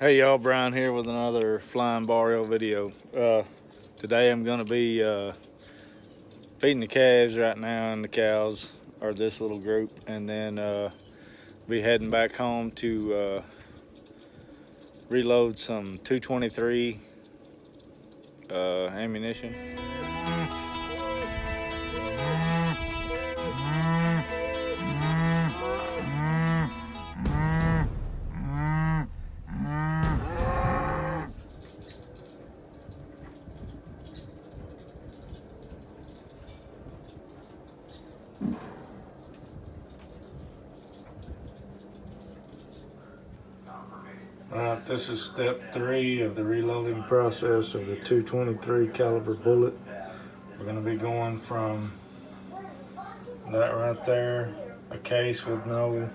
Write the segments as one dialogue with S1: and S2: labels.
S1: Hey y'all, Brian here with another flying bar reel video. Today I'm going to be feeding the calves right now, and the cows are this little group, and then be heading back home to reload some 223 ammunition. Alright, this is step 3 of the reloading process of the 223 caliber bullet. We're going to be going from that right there, a case with no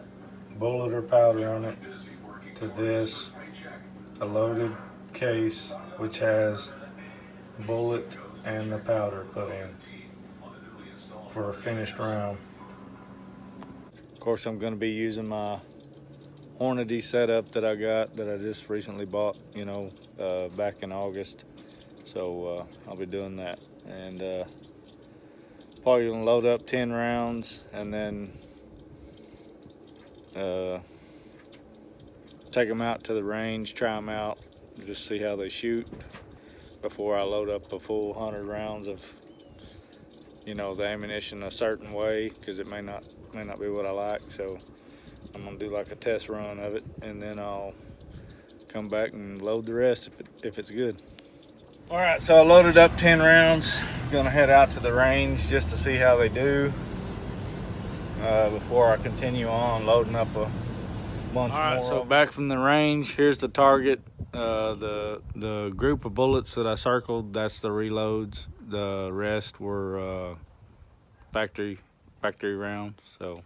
S1: bullet or powder on it, to this, a loaded case which has bullet and the powder put in for a finished round. Of course, I'm going to be using my Hornady setup that I just recently bought, back in August. So I'll be doing that, and probably gonna load up 10 rounds and then take them out to the range, try them out, just see how they shoot before I load up a full 100 rounds of the ammunition a certain way, because it may not be what I like. So I'm gonna do like a test run of it, and then I'll come back and load the rest if it's good. All right, so I loaded up 10 rounds. Gonna head out to the range just to see how they do before I continue on loading up a bunch more. All right, so back from the range, here's the target. The group of bullets that I circled, that's the reloads. The rest were factory rounds. So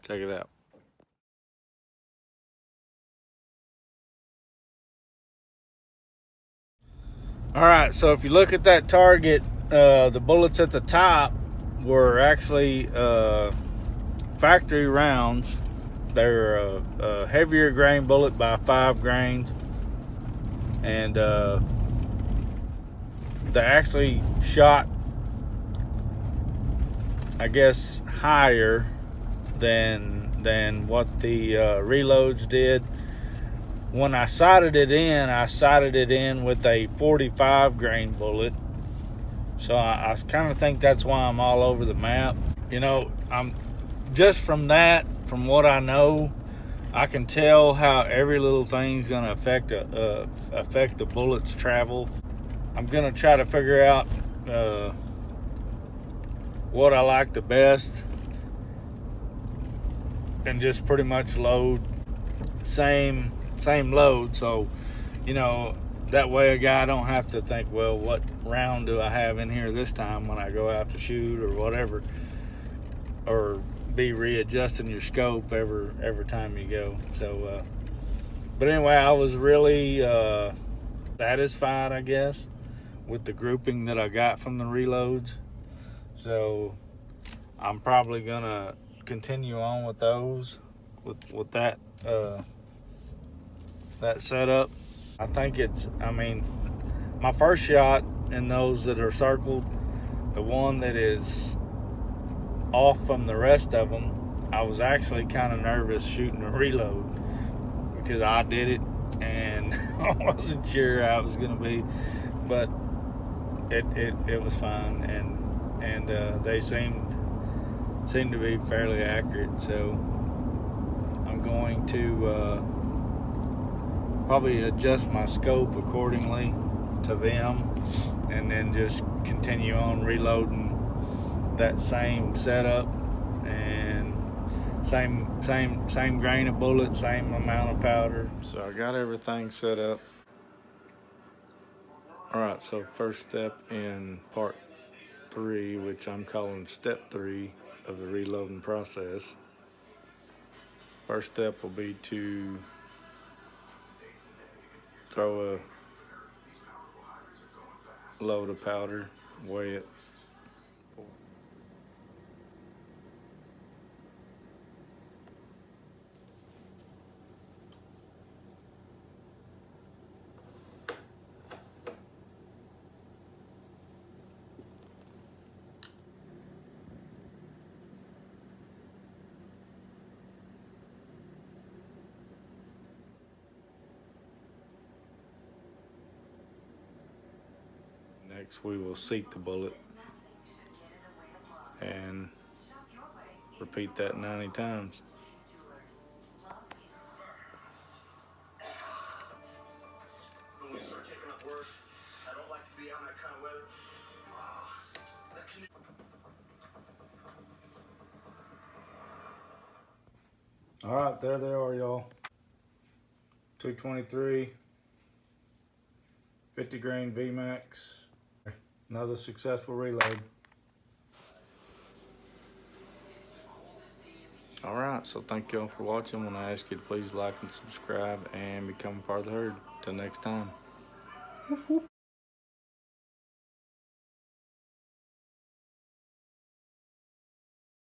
S1: check it out. All right, so if you look at that target, the bullets at the top were actually factory rounds. They're a heavier grain bullet by 5 grains, and they actually shot, I guess, higher than what the reloads did. When I sighted it in with a 45 grain bullet. So I kind of think that's why I'm all over the map. I'm just from what I know, I can tell how every little thing's going to affect the bullet's travel. I'm going to try to figure out what I like the best, and just pretty much load same load. So that way a guy don't have to think, well, what round do I have in here this time when I go out to shoot or whatever, or be readjusting your scope every time you go. So but anyway, I was really satisfied, I guess, with the grouping that I got from the reloads. So I'm probably gonna continue on with those, with that setup. I think my first shot in those that are circled, the one that is off from the rest of them, I was actually kind of nervous shooting a reload, because I did it and I wasn't sure how it was going to be, but it was fine, and they seemed to be fairly accurate. So I'm going to probably adjust my scope accordingly to them, and then just continue on reloading that same setup, and same grain of bullet, same amount of powder. So I got everything set up. All right, so first step in part 3, which I'm calling step 3 of the reloading process. First step will be to throw a load of powder, weigh it. Next, we will seat the bullet and repeat that 90 times.
S2: When we start kicking up work, I don't like to be out in that kind of weather.
S1: All right, there they are, y'all. 223, 50 grain VMAX. Another successful reload. All right, so thank y'all for watching. When I ask you to please like and subscribe and become a part of the herd. Till next time.